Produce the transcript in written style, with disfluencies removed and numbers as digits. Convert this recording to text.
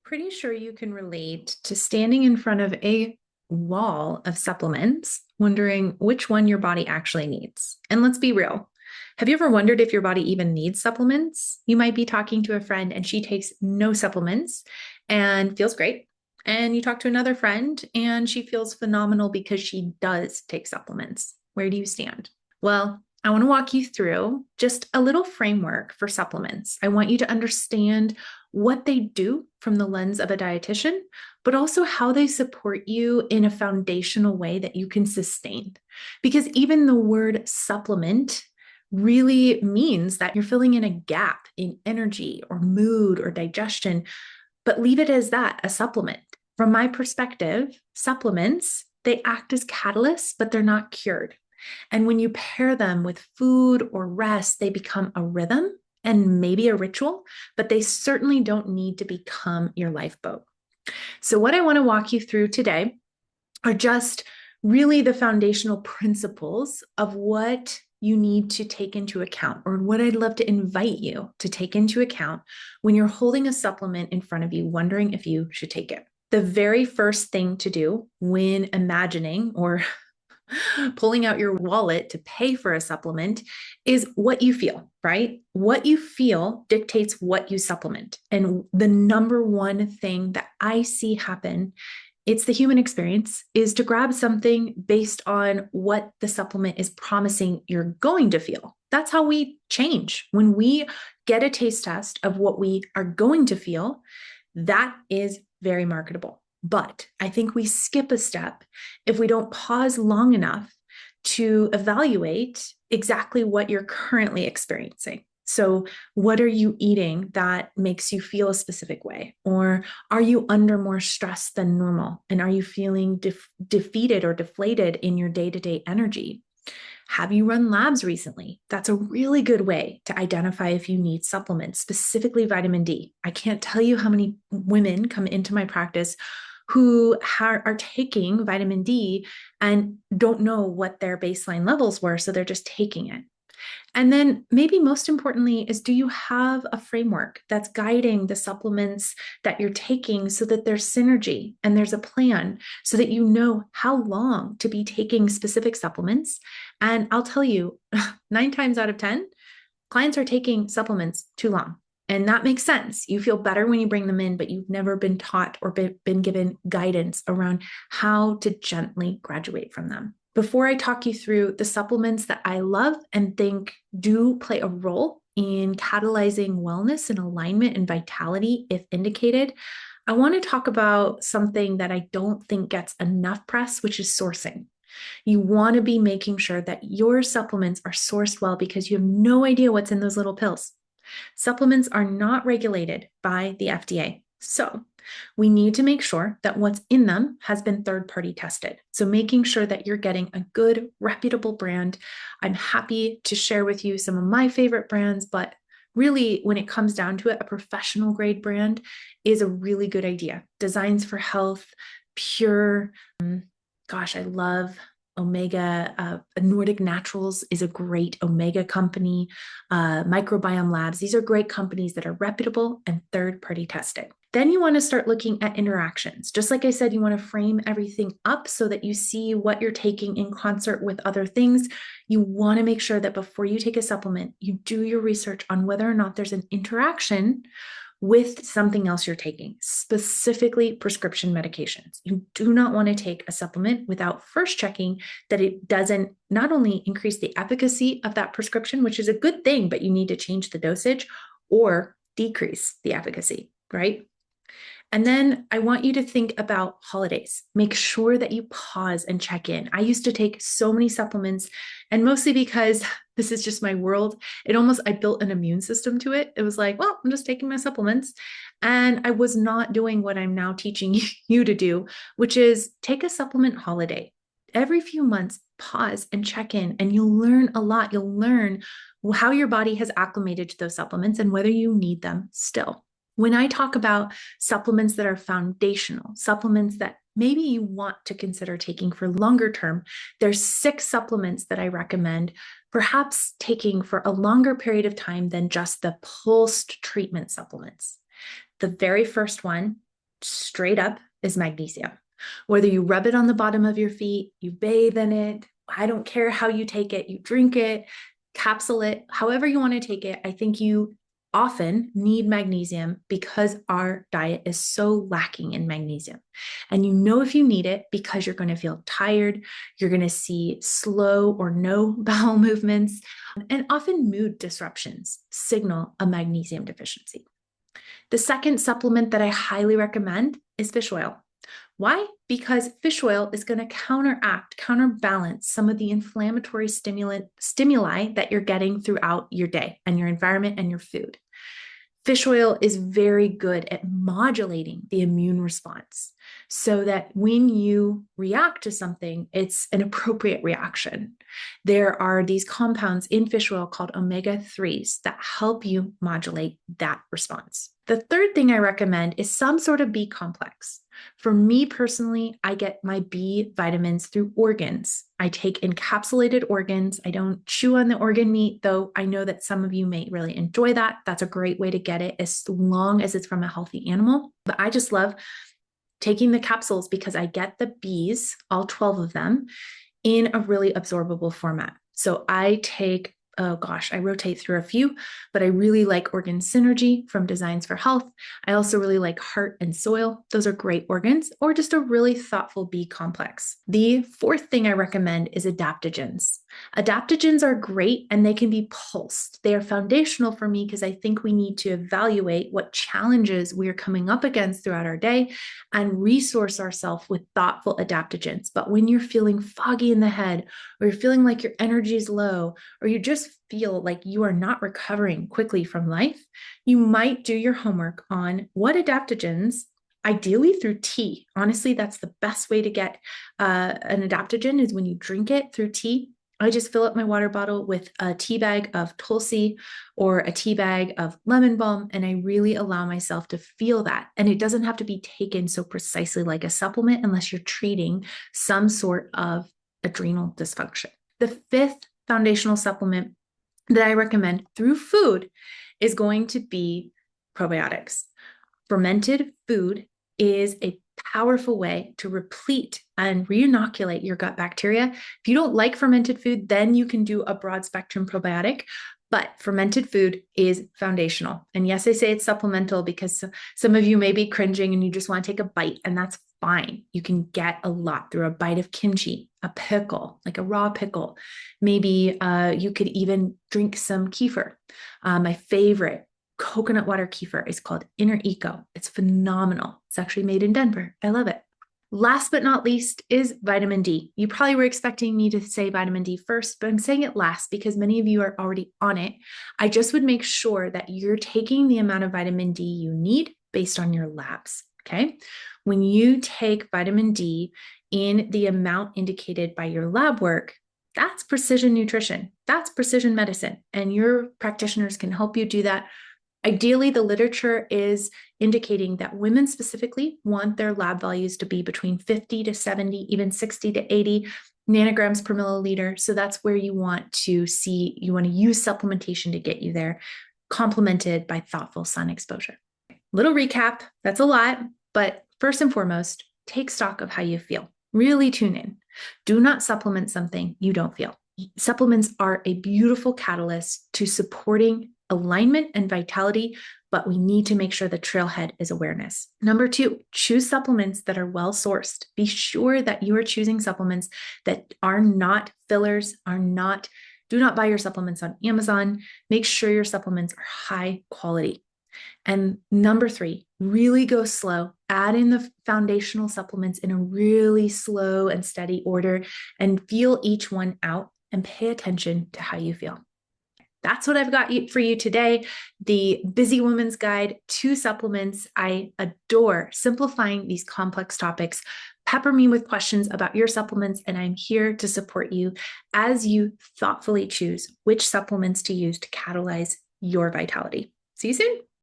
Pretty sure you can relate to standing in front of a wall of supplements, wondering which one your body actually needs. And let's be real. Have you ever wondered if your body even needs supplements? You might be talking to a friend and she takes no supplements and feels great. And you talk to another friend and she feels phenomenal because she does take supplements. Where do you stand? Well, I want to walk you through just a little framework for supplements. I want you to understand what they do from the lens of a dietitian, but also how they support you in a foundational way that you can sustain. Because even the word supplement really means that you're filling in a gap in energy or mood or digestion, but leave it as that, a supplement. From my perspective, supplements, they act as catalysts, but they're not cured. And when you pair them with food or rest, they become a rhythm and maybe a ritual, but they certainly don't need to become your lifeboat. So, what I want to walk you through today are just really the foundational principles of what you need to take into account, or what I'd love to invite you to take into account when you're holding a supplement in front of you, wondering if you should take it. The very first thing to do when imagining or pulling out your wallet to pay for a supplement is what you feel, right? What you feel dictates what you supplement. And the number one thing that I see happen, it's the human experience, is to grab something based on what the supplement is promising you're going to feel. That's how we change. When we get a taste test of what we are going to feel, that is very marketable. But I think we skip a step if we don't pause long enough to evaluate exactly what you're currently experiencing. So, what are you eating that makes you feel a specific way? Or are you under more stress than normal? And are you feeling defeated or deflated in your day to day energy? Have you run labs recently? That's a really good way to identify if you need supplements, specifically vitamin D. I can't tell you how many women come into my practice who are taking vitamin D and don't know what their baseline levels were, so they're just taking it. And then, maybe most importantly, is do you have a framework that's guiding the supplements that you're taking so that there's synergy and there's a plan so that you know how long to be taking specific supplements? And I'll tell you, 9 times out of 10, clients are taking supplements too long. And that makes sense. You feel better when you bring them in, but you've never been taught or been given guidance around how to gently graduate from them. Before I talk you through the supplements that I love and think do play a role in catalyzing wellness and alignment and vitality, if indicated, I want to talk about something that I don't think gets enough press, which is sourcing. You want to be making sure that your supplements are sourced well because you have no idea what's in those little pills. Supplements are not regulated by the FDA. So we need to make sure that what's in them has been third-party tested. So making sure that you're getting a good, reputable brand. I'm happy to share with you some of my favorite brands, but really, when it comes down to it, a professional grade brand is a really good idea. Designs for Health, Pure, gosh, I love Omega. Nordic Naturals is a great Omega company. Microbiome Labs, these are great companies that are reputable and third-party tested. Then you want to start looking at interactions. Just like I said, you want to frame everything up so that you see what you're taking in concert with other things. You want to make sure that before you take a supplement, you do your research on whether or not there's an interaction with something else you're taking, specifically prescription medications. You do not want to take a supplement without first checking that it doesn't not only increase the efficacy of that prescription, which is a good thing, but you need to change the dosage, or decrease the efficacy, right? And then I want you to think about holidays. Make sure that you pause and check in. I used to take so many supplements, and mostly because this is just my world, I built an immune system to it. It was like, well, I'm just taking my supplements. And I was not doing what I'm now teaching you to do, which is take a supplement holiday. Every few months, pause and check in, and you'll learn a lot. You'll learn how your body has acclimated to those supplements and whether you need them still. When I talk about supplements that are foundational, supplements that maybe you want to consider taking for longer term, there's 6 supplements that I recommend perhaps taking for a longer period of time than just the pulsed treatment supplements. The very first one straight up is magnesium. Whether you rub it on the bottom of your feet, you bathe in it, I don't care how you take it, you drink it, capsule it, however you want to take it. I think you often need magnesium because our diet is so lacking in magnesium. And you know if you need it because you're going to feel tired, you're going to see slow or no bowel movements, and often mood disruptions signal a magnesium deficiency. The second supplement that I highly recommend is fish oil. Why? Because fish oil is going to counterbalance some of the inflammatory stimuli that you're getting throughout your day and your environment and your food. Fish oil is very good at modulating the immune response so that when you react to something, it's an appropriate reaction. There are these compounds in fish oil called omega-3s that help you modulate that response. The third thing I recommend is some sort of B complex. For me personally, I get my B vitamins through organs. I take encapsulated organs. I don't chew on the organ meat, though I know that some of you may really enjoy that. That's a great way to get it as long as it's from a healthy animal. But I just love taking the capsules because I get the Bs, all 12 of them, in a really absorbable format. So I take, I rotate through a few, but I really like Organ Synergy from Designs for Health. I also really like Heart and Soil. Those are great organs, or just a really thoughtful B complex. The fourth thing I recommend is adaptogens. Adaptogens are great and they can be pulsed. They are foundational for me because I think we need to evaluate what challenges we are coming up against throughout our day and resource ourselves with thoughtful adaptogens. But when you're feeling foggy in the head, or you're feeling like your energy is low, or you just feel like you are not recovering quickly from life, you might do your homework on what adaptogens, ideally through tea. Honestly, that's the best way to get an adaptogen is when you drink it through tea. I just fill up my water bottle with a tea bag of Tulsi or a tea bag of lemon balm, and I really allow myself to feel that. And it doesn't have to be taken so precisely like a supplement unless you're treating some sort of adrenal dysfunction. The fifth foundational supplement that I recommend through food is going to be probiotics. Fermented food is a powerful way to replete and reinoculate your gut bacteria. If you don't like fermented food, then you can do a broad spectrum probiotic. But fermented food is foundational. And yes, I say it's supplemental because some of you may be cringing and you just want to take a bite, and that's fine. You can get a lot through a bite of kimchi, a pickle, like a raw pickle. Maybe you could even drink some kefir. My favorite coconut water kefir is called Inner Eco. It's phenomenal. It's actually made in Denver. I love it. Last but not least is vitamin D. You probably were expecting me to say vitamin D first, but I'm saying it last because many of you are already on it. I just would make sure that you're taking the amount of vitamin D you need based on your labs, okay? When you take vitamin D in the amount indicated by your lab work, that's precision nutrition. That's precision medicine, and your practitioners can help you do that. Ideally, the literature is indicating that women specifically want their lab values to be between 50 to 70, even 60 to 80 nanograms per milliliter. So that's where you want to see, you want to use supplementation to get you there, complemented by thoughtful sun exposure. Little recap, that's a lot, but first and foremost, take stock of how you feel. Really tune in. Do not supplement something you don't feel. Supplements are a beautiful catalyst to supporting alignment and vitality, but we need to make sure the trailhead is awareness. Number 2, choose supplements that are well sourced. Be sure that you are choosing supplements that are not fillers, do not buy your supplements on Amazon. Make sure your supplements are high quality. And number 3, really go slow. Add in the foundational supplements in a really slow and steady order and feel each one out and pay attention to how you feel. That's what I've got for you today. The Busy Woman's Guide to Supplements. I adore simplifying these complex topics. Pepper me with questions about your supplements, and I'm here to support you as you thoughtfully choose which supplements to use to catalyze your vitality. See you soon.